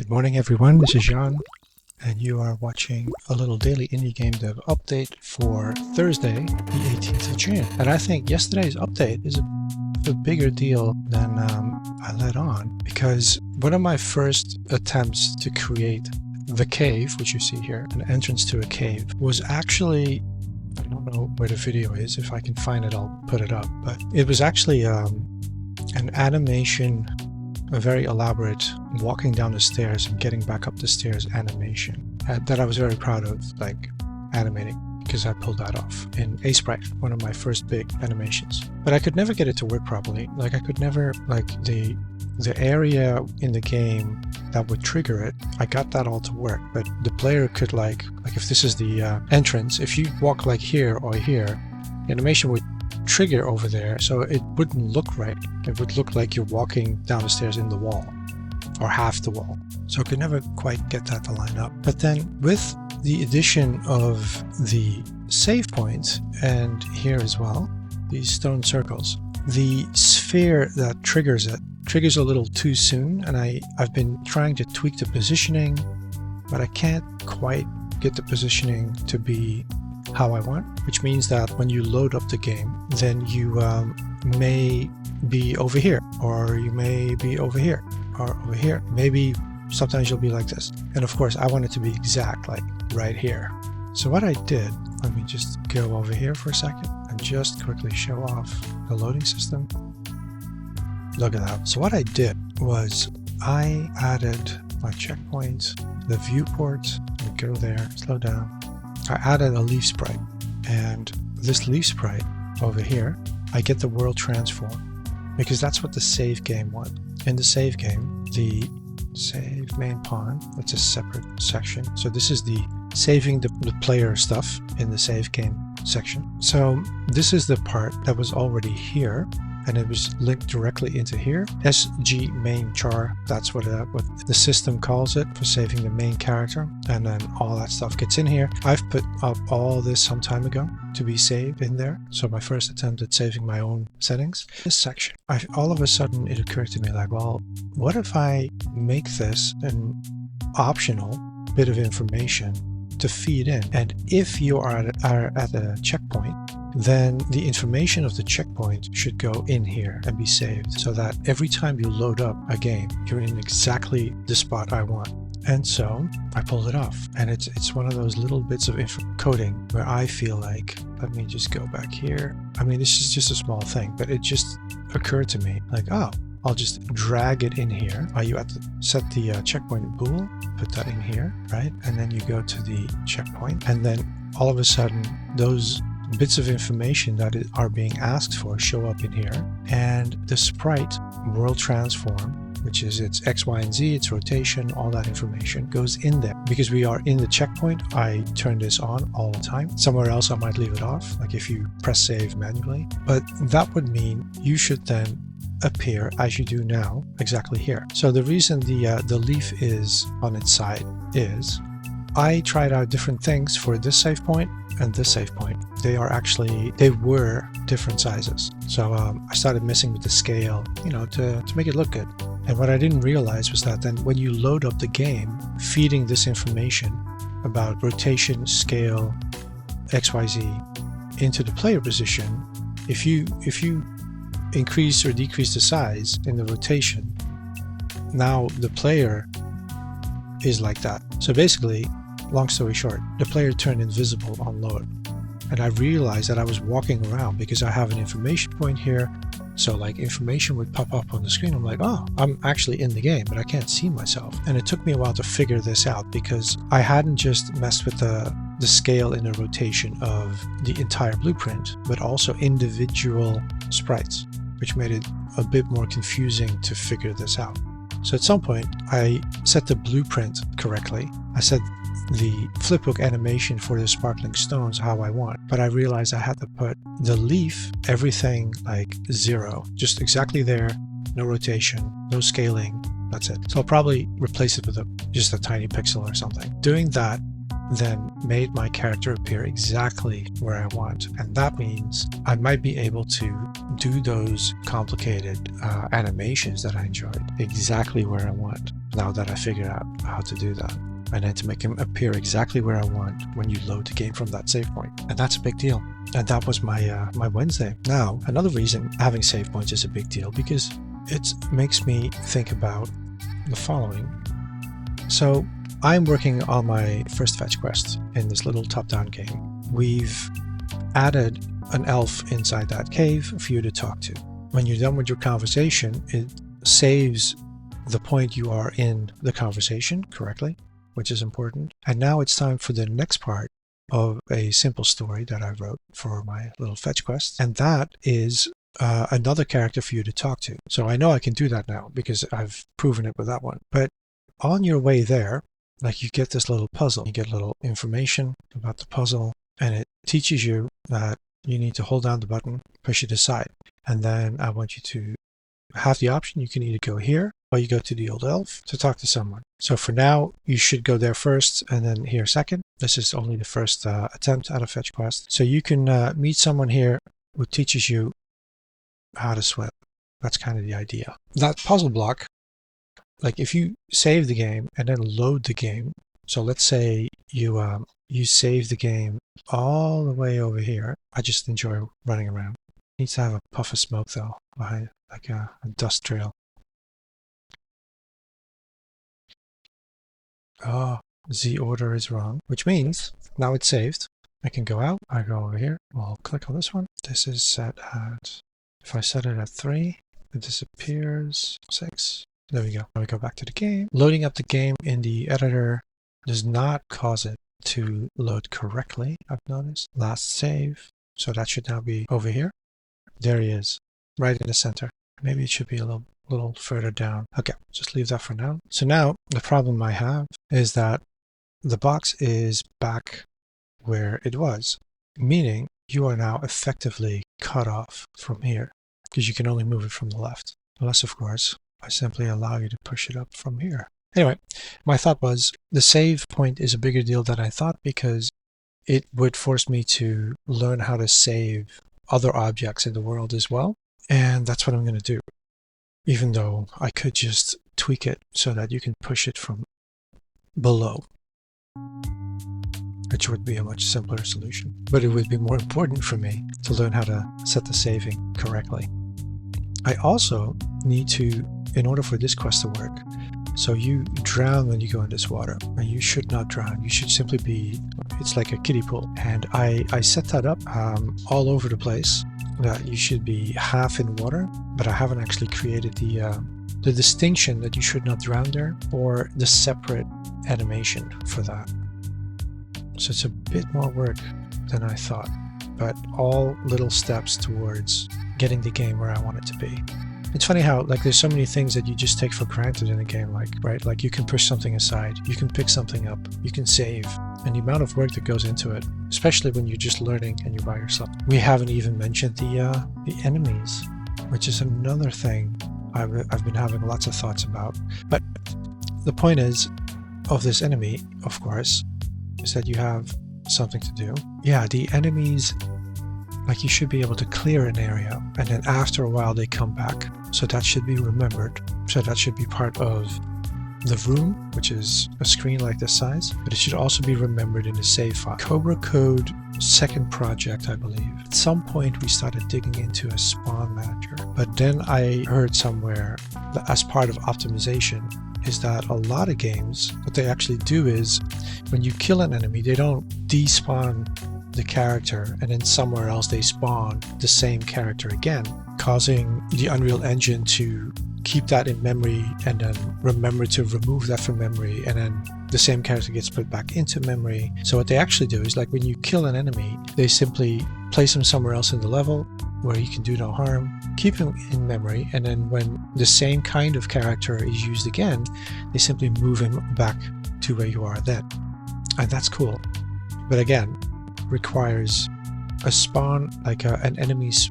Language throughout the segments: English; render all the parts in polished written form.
Good morning everyone, this is Jan and you are watching a little daily indie game dev update for Thursday the 18th of June. And I think yesterday's update is a bigger deal than I let on, because one of my first attempts to create the cave, which you see here, an entrance to a cave, was actually, I don't know where the video is, if I can find it I'll put it up, but it was actually an animation, a very elaborate walking down the stairs and getting back up the stairs animation that I was very proud of, like animating, because I pulled that off in Sprite, one of my first big animations. But I could never get it to work properly. Like I could never, like the area in the game that would trigger it, I got that all to work, but the player could like if this is the entrance, if you walk like here or here, the animation would trigger over there, so it wouldn't look right. It would look like you're walking down the stairs in the wall or half the wall, so I could never quite get that to line up. But then with the addition of the save point, and here as well, these stone circles, the sphere that triggers it triggers a little too soon, and I've been trying to tweak the positioning, but I can't quite get the positioning to be how I want, which means that when you load up the game, then you may be over here, or you may be over here, or over here. Maybe sometimes you'll be like this. And of course I want it to be exact, like right here. So what I did, let me just go over here for a second and just quickly show off the loading system. Look at that. So what I did was I added my checkpoint, the viewport, and go there, slow down. I added a leaf sprite, and this leaf sprite over here, I get the world transform, because that's what the save game wants. In the save game, the save main pawn, it's a separate section. So this is the saving the player stuff in the save game section. So this is the part that was already here, and it was linked directly into here. SG main char, that's what the system calls it for saving the main character, and then all that stuff gets in here. I've put up all this some time ago to be saved in there. So my first attempt at saving my own settings. This section, all of a sudden it occurred to me like, well, what if I make this an optional bit of information to feed in, and if you are at a checkpoint, then the information of the checkpoint should go in here and be saved, so that every time you load up a game, you're in exactly the spot I want. And so I pulled it off, and it's one of those little bits of coding where I feel like, let me just go back here. I mean, this is just a small thing, but it just occurred to me like, oh, I'll just drag it in here. You have to set the checkpoint bool, put that in here, right? And then you go to the checkpoint, and then all of a sudden those bits of information that are being asked for show up in here, and the sprite world transform, which is its X, Y, and Z, its rotation, all that information goes in there. Because we are in the checkpoint, I turn this on all the time. Somewhere else I might leave it off, like if you press save manually. But that would mean you should then appear as you do now, exactly here. So the reason the leaf is on its side is I tried out different things for this save point and this save point. They were different sizes. So I started messing with the scale, to make it look good. And what I didn't realize was that then when you load up the game, feeding this information about rotation, scale, XYZ into the player position, if you increase or decrease the size in the rotation, now the player is like that. So basically, long story short, the player turned invisible on load, and I realized that I was walking around because I have an information point here. So like information would pop up on the screen. I'm like, oh, I'm actually in the game, but I can't see myself. And it took me a while to figure this out, because I hadn't just messed with the scale and the rotation of the entire blueprint, but also individual sprites, which made it a bit more confusing to figure this out. So at some point I set the blueprint correctly. I set the flipbook animation for the sparkling stones how I want, but I realized I had to put the leaf, everything like 0, just exactly there, no rotation, no scaling, that's it. So I'll probably replace it with just a tiny pixel or something. Doing that then made my character appear exactly where I want. And that means I might be able to do those complicated animations that I enjoyed exactly where I want, now that I figured out how to do that. And then to make him appear exactly where I want when you load the game from that save point. And that's a big deal. And that was my my Wednesday. Now, another reason having save points is a big deal, because it makes me think about the following. So I'm working on my first fetch quest in this little top-down game. We've added an elf inside that cave for you to talk to. When you're done with your conversation, it saves the point you are in the conversation correctly, which is important. And now it's time for the next part of a simple story that I wrote for my little fetch quest. And that is another character for you to talk to. So I know I can do that now because I've proven it with that one. But on your way there, like, you get this little puzzle. You get a little information about the puzzle, and it teaches you that you need to hold down the button, push it aside. And then I want you to have the option. You can either go here or you go to the old elf to talk to someone. So for now, you should go there first and then here second. This is only the first attempt at a fetch quest. So you can meet someone here who teaches you how to swim. That's kind of the idea. That puzzle block, like if you save the game and then load the game. So let's say you save the game all the way over here. I just enjoy running around. Needs to have a puff of smoke though behind, like a dust trail. Oh, the order is wrong, which means now it's saved. I can go out. I go over here. I'll click on this one. This is set at, if I set it at 3, it disappears. 6. There we go. Now we go back to the game. Loading up the game in the editor does not cause it to load correctly, I've noticed. Last save. So that should now be over here. There he is, right in the center. Maybe it should be a little further down. Okay, just leave that for now. So now the problem I have is that the box is back where it was, meaning you are now effectively cut off from here because you can only move it from the left. Unless, of course, I simply allow you to push it up from here. Anyway, my thought was the save point is a bigger deal than I thought because it would force me to learn how to save other objects in the world as well. And that's what I'm going to do. Even though I could just tweak it so that you can push it from below, which would be a much simpler solution. But it would be more important for me to learn how to set the saving correctly. I also need to, in order for this quest to work, so you drown when you go in this water, and you should not drown. You should simply be, it's like a kiddie pool. And I set that up all over the place, that you should be half in water, but I haven't actually created the distinction that you should not drown there, or the separate animation for that. So it's a bit more work than I thought, but all little steps towards getting the game where I want it to be. It's funny how, like, there's so many things that you just take for granted in a game, like, right? Like, you can push something aside, you can pick something up, you can save, and the amount of work that goes into it, especially when you're just learning and you're by yourself. We haven't even mentioned the enemies, which is another thing I've been having lots of thoughts about. But the point is, of this enemy, of course, is that you have something to do. Yeah, the enemies, like, you should be able to clear an area, and then after a while they come back. So that should be remembered. So that should be part of the room, which is a screen like this size, but it should also be remembered in the save file. Cobra Code second project, I believe. At some point we started digging into a spawn manager, but then I heard somewhere that as part of optimization is that a lot of games, what they actually do is when you kill an enemy, they don't despawn the character and then somewhere else they spawn the same character again, causing the Unreal Engine to keep that in memory and then remember to remove that from memory, and then the same character gets put back into memory. So what they actually do is, like, when you kill an enemy, they simply place him somewhere else in the level where he can do no harm, keep him in memory, and then when the same kind of character is used again, they simply move him back to where you are then. And that's cool. But again, requires a spawn, like an enemy's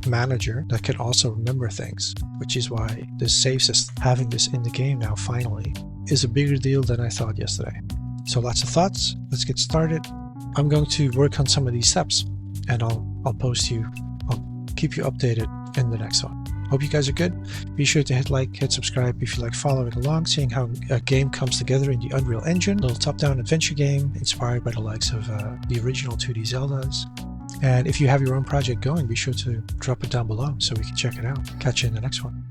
manager that can also remember things, which is why this save system, having this in the game now finally, is a bigger deal than I thought yesterday. So lots of thoughts. Let's get started. I'm going to work on some of these steps, and I'll keep you updated in the next one. Hope you guys are good. Be sure to hit like, hit subscribe if you like following along, seeing how a game comes together in the Unreal Engine. A little top-down adventure game inspired by the likes of the original 2D Zeldas. And if you have your own project going, be sure to drop it down below so we can check it out. Catch you in the next one.